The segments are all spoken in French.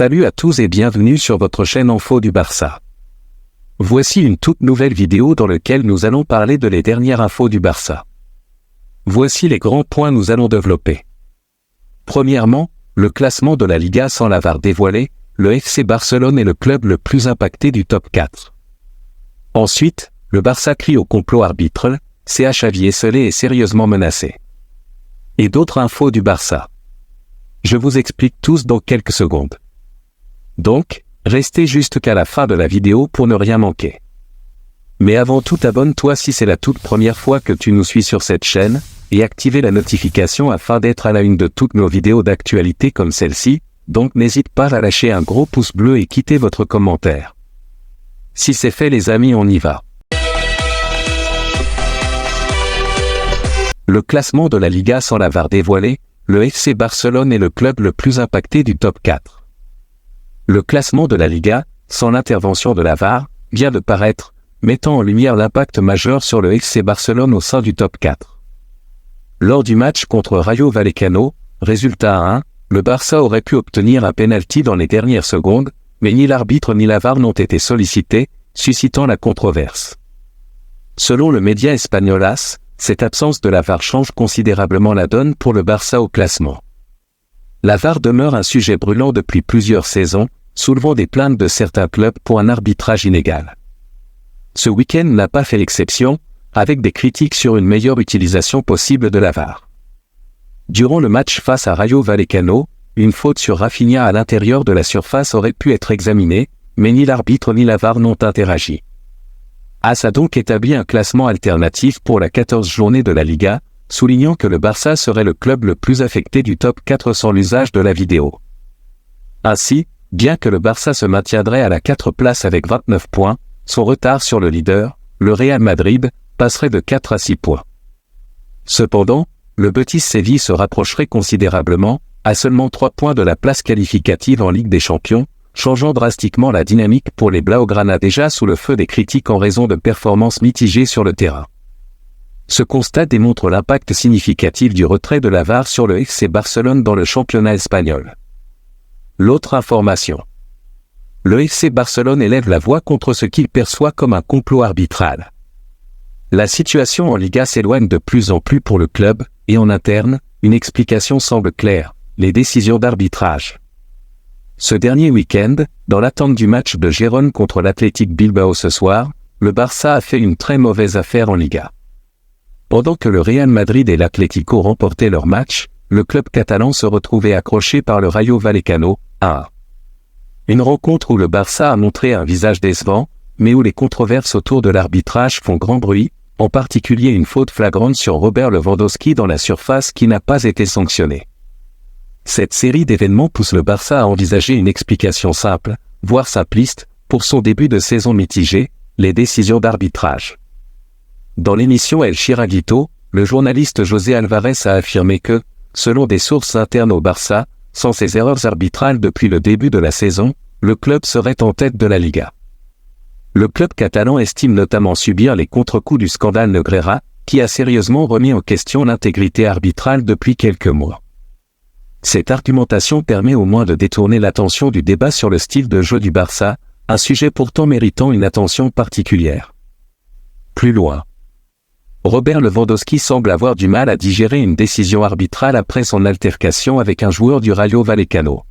Salut à tous et bienvenue sur votre chaîne Info du Barça. Voici une toute nouvelle vidéo dans laquelle nous allons parler de les dernières infos du Barça. Voici les grands points nous allons développer. Premièrement, le classement de la Liga sans la VAR dévoilé, le FC Barcelone est le club le plus impacté du top 4. Ensuite, le Barça crie au complot arbitral, Xavi esselé est sérieusement menacé. Et d'autres infos du Barça. Je vous explique tous dans quelques secondes. Donc, restez jusqu'à la fin de la vidéo pour ne rien manquer. Mais avant tout, abonne-toi si c'est la toute première fois que tu nous suis sur cette chaîne, et activez la notification afin d'être à la une de toutes nos vidéos d'actualité comme celle-ci, donc n'hésite pas à lâcher un gros pouce bleu et quitter votre commentaire. Si c'est fait les amis, on y va. Le classement de la Liga sans la VAR dévoilé, le FC Barcelone est le club le plus impacté du top 4. Le classement de la Liga, sans l'intervention de la VAR, vient de paraître, mettant en lumière l'impact majeur sur le FC Barcelone au sein du top 4. Lors du match contre Rayo Vallecano, résultat 1, le Barça aurait pu obtenir un penalty dans les dernières secondes, mais ni l'arbitre ni la VAR n'ont été sollicités, suscitant la controverse. Selon le média espagnol AS, cette absence de la VAR change considérablement la donne pour le Barça au classement. La VAR demeure un sujet brûlant depuis plusieurs saisons, soulevant des plaintes de certains clubs pour un arbitrage inégal. Ce week-end n'a pas fait l'exception, avec des critiques sur une meilleure utilisation possible de la VAR. Durant le match face à Rayo Vallecano, une faute sur Rafinha à l'intérieur de la surface aurait pu être examinée, mais ni l'arbitre ni la VAR n'ont interagi. AS a donc établi un classement alternatif pour la 14e journée de la Liga, soulignant que le Barça serait le club le plus affecté du top 4 sans l'usage de la vidéo. Ainsi, bien que le Barça se maintiendrait à la 4e place avec 29 points, son retard sur le leader, le Real Madrid, passerait de 4 à 6 points. Cependant, le Betis Séville se rapprocherait considérablement, à seulement 3 points de la place qualificative en Ligue des Champions, changeant drastiquement la dynamique pour les Blaugrana déjà sous le feu des critiques en raison de performances mitigées sur le terrain. Ce constat démontre l'impact significatif du retrait de la VAR sur le FC Barcelone dans le championnat espagnol. L'autre information. Le FC Barcelone élève la voix contre ce qu'il perçoit comme un complot arbitral. La situation en Liga s'éloigne de plus en plus pour le club, et en interne, une explication semble claire, les décisions d'arbitrage. Ce dernier week-end, dans l'attente du match de Gérone contre l'Athletic Bilbao ce soir, le Barça a fait une très mauvaise affaire en Liga. Pendant que le Real Madrid et l'Atlético remportaient leur match, le club catalan se retrouvait accroché par le Rayo Vallecano, 1-1. Une rencontre où le Barça a montré un visage décevant, mais où les controverses autour de l'arbitrage font grand bruit, en particulier une faute flagrante sur Robert Lewandowski dans la surface qui n'a pas été sanctionnée. Cette série d'événements pousse le Barça à envisager une explication simple, voire simpliste, pour son début de saison mitigé, les décisions d'arbitrage. Dans l'émission El Chiringuito, le journaliste José Alvarez a affirmé que, selon des sources internes au Barça, sans ces erreurs arbitrales depuis le début de la saison, le club serait en tête de la Liga. Le club catalan estime notamment subir les contre-coups du scandale Negreira, qui a sérieusement remis en question l'intégrité arbitrale depuis quelques mois. Cette argumentation permet au moins de détourner l'attention du débat sur le style de jeu du Barça, un sujet pourtant méritant une attention particulière. Plus loin. Robert Lewandowski semble avoir du mal à digérer une décision arbitrale après son altercation avec un joueur du Rayo Vallecano.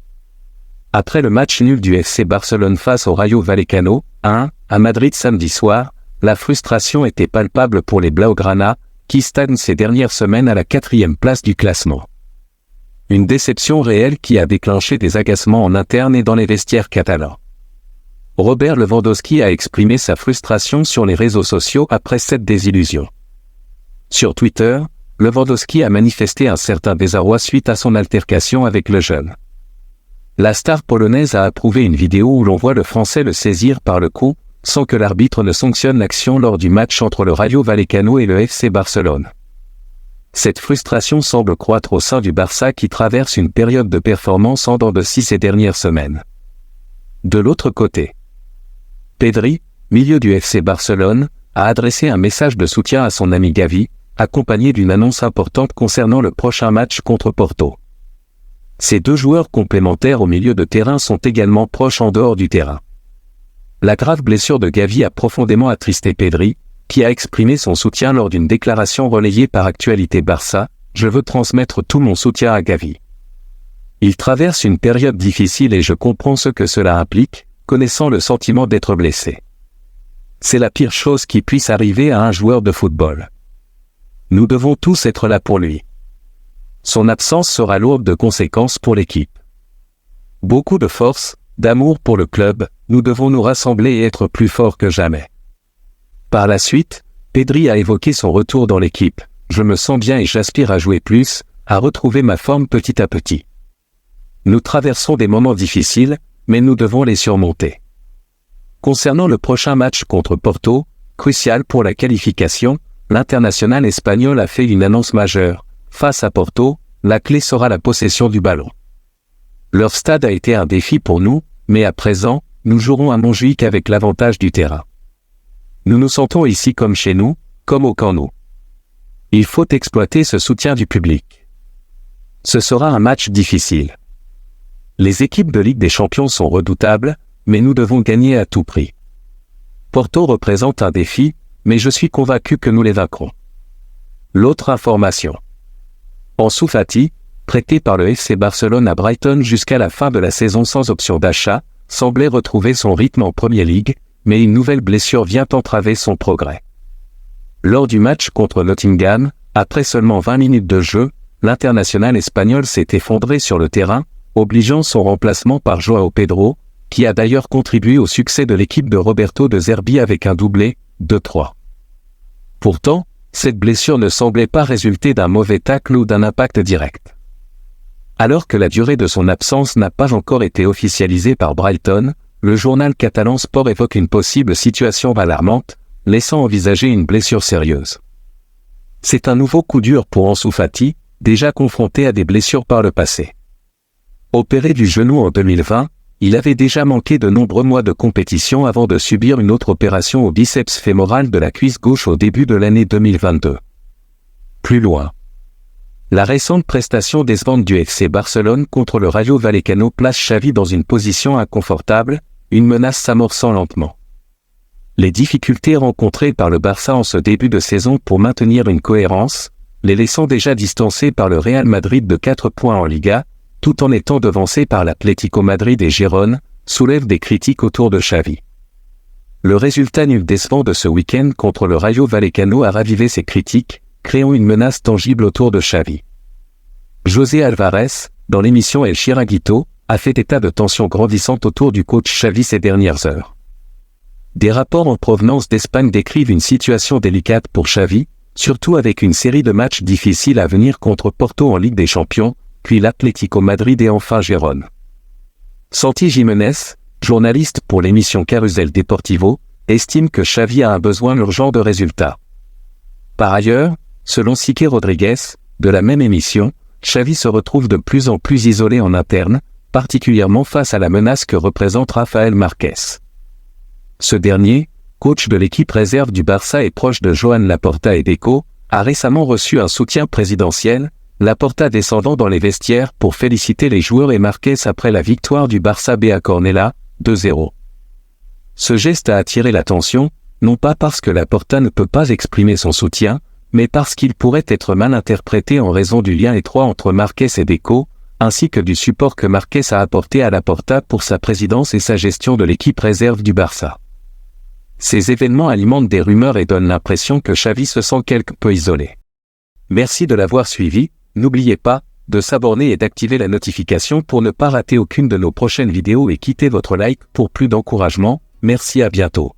Après le match nul du FC Barcelone face au Rayo Vallecano, 1-1, à Madrid samedi soir, la frustration était palpable pour les Blaugrana, qui stagnent ces dernières semaines à la 4e place du classement. Une déception réelle qui a déclenché des agacements en interne et dans les vestiaires catalans. Robert Lewandowski a exprimé sa frustration sur les réseaux sociaux après cette désillusion. Sur Twitter, Lewandowski a manifesté un certain désarroi suite à son altercation avec le jeune. La star polonaise a approuvé une vidéo où l'on voit le Français le saisir par le cou, sans que l'arbitre ne sanctionne l'action lors du match entre le Rayo Vallecano et le FC Barcelone. Cette frustration semble croître au sein du Barça qui traverse une période de performance en dents de scie ces dernières semaines. De l'autre côté, Pedri, milieu du FC Barcelone, a adressé un message de soutien à son ami Gavi, accompagné d'une annonce importante concernant le prochain match contre Porto. Ces deux joueurs complémentaires au milieu de terrain sont également proches en dehors du terrain. La grave blessure de Gavi a profondément attristé Pedri, qui a exprimé son soutien lors d'une déclaration relayée par Actualité Barça. Je veux transmettre tout mon soutien à Gavi. Il traverse une période difficile et je comprends ce que cela implique, connaissant le sentiment d'être blessé. C'est la pire chose qui puisse arriver à un joueur de football. Nous devons tous être là pour lui. Son absence sera lourde de conséquences pour l'équipe. Beaucoup de force, d'amour pour le club, nous devons nous rassembler et être plus forts que jamais. Par la suite, Pedri a évoqué son retour dans l'équipe. Je me sens bien et j'aspire à jouer plus, à retrouver ma forme petit à petit. Nous traversons des moments difficiles, mais nous devons les surmonter. Concernant le prochain match contre Porto, crucial pour la qualification, l'international espagnol a fait une annonce majeure. Face à Porto, la clé sera la possession du ballon. Leur stade a été un défi pour nous, mais à présent, nous jouerons à Montjuïc avec l'avantage du terrain. Nous nous sentons ici comme chez nous, comme au Camp Nou. Il faut exploiter ce soutien du public. Ce sera un match difficile. Les équipes de Ligue des Champions sont redoutables, mais nous devons gagner à tout prix. Porto représente un défi, mais je suis convaincu que nous les vaincrons. L'autre information. Ansu Fati, prêté par le FC Barcelone à Brighton jusqu'à la fin de la saison sans option d'achat, semblait retrouver son rythme en Premier League, mais une nouvelle blessure vient entraver son progrès. Lors du match contre Nottingham, après seulement 20 minutes de jeu, l'international espagnol s'est effondré sur le terrain, obligeant son remplacement par Joao Pedro, qui a d'ailleurs contribué au succès de l'équipe de Roberto De Zerbi avec un doublé, 2-3. Pourtant, cette blessure ne semblait pas résulter d'un mauvais tacle ou d'un impact direct. Alors que la durée de son absence n'a pas encore été officialisée par Brighton, le journal catalan Sport évoque une possible situation alarmante, laissant envisager une blessure sérieuse. C'est un nouveau coup dur pour Ansu Fati, déjà confronté à des blessures par le passé. Opéré du genou en 2020, il avait déjà manqué de nombreux mois de compétition avant de subir une autre opération au biceps fémoral de la cuisse gauche au début de l'année 2022. Plus loin. La récente prestation décevante du FC Barcelone contre le Rayo Vallecano place Xavi dans une position inconfortable, une menace s'amorçant lentement. Les difficultés rencontrées par le Barça en ce début de saison pour maintenir une cohérence, les laissant déjà distancés par le Real Madrid de 4 points en Liga, tout en étant devancés par l'Atlético Madrid et Gérone, soulèvent des critiques autour de Xavi. Le résultat nul décevant de ce week-end contre le Rayo Vallecano a ravivé ces critiques, créant une menace tangible autour de Xavi. José Alvarez, dans l'émission El Chiringuito, a fait état de tensions grandissantes autour du coach Xavi ces dernières heures. Des rapports en provenance d'Espagne décrivent une situation délicate pour Xavi, surtout avec une série de matchs difficiles à venir contre Porto en Ligue des Champions, puis l'Atlético Madrid et enfin Gérone. Santi Jiménez, journaliste pour l'émission Carrusel Deportivo, estime que Xavi a un besoin urgent de résultats. Par ailleurs, selon Sique Rodriguez, de la même émission, Xavi se retrouve de plus en plus isolé en interne, particulièrement face à la menace que représente Rafael Marquez. Ce dernier, coach de l'équipe réserve du Barça et proche de Joan Laporta et Deco, a récemment reçu un soutien présidentiel, Laporta descendant dans les vestiaires pour féliciter les joueurs et Marquez après la victoire du Barça B à Cornellà, 2-0. Ce geste a attiré l'attention, non pas parce que Laporta ne peut pas exprimer son soutien, mais parce qu'il pourrait être mal interprété en raison du lien étroit entre Marquez et Deco, ainsi que du support que Marquez a apporté à Laporta pour sa présidence et sa gestion de l'équipe réserve du Barça. Ces événements alimentent des rumeurs et donnent l'impression que Xavi se sent quelque peu isolé. Merci de l'avoir suivi, n'oubliez pas de s'abonner et d'activer la notification pour ne pas rater aucune de nos prochaines vidéos et quittez votre like pour plus d'encouragement, merci à bientôt.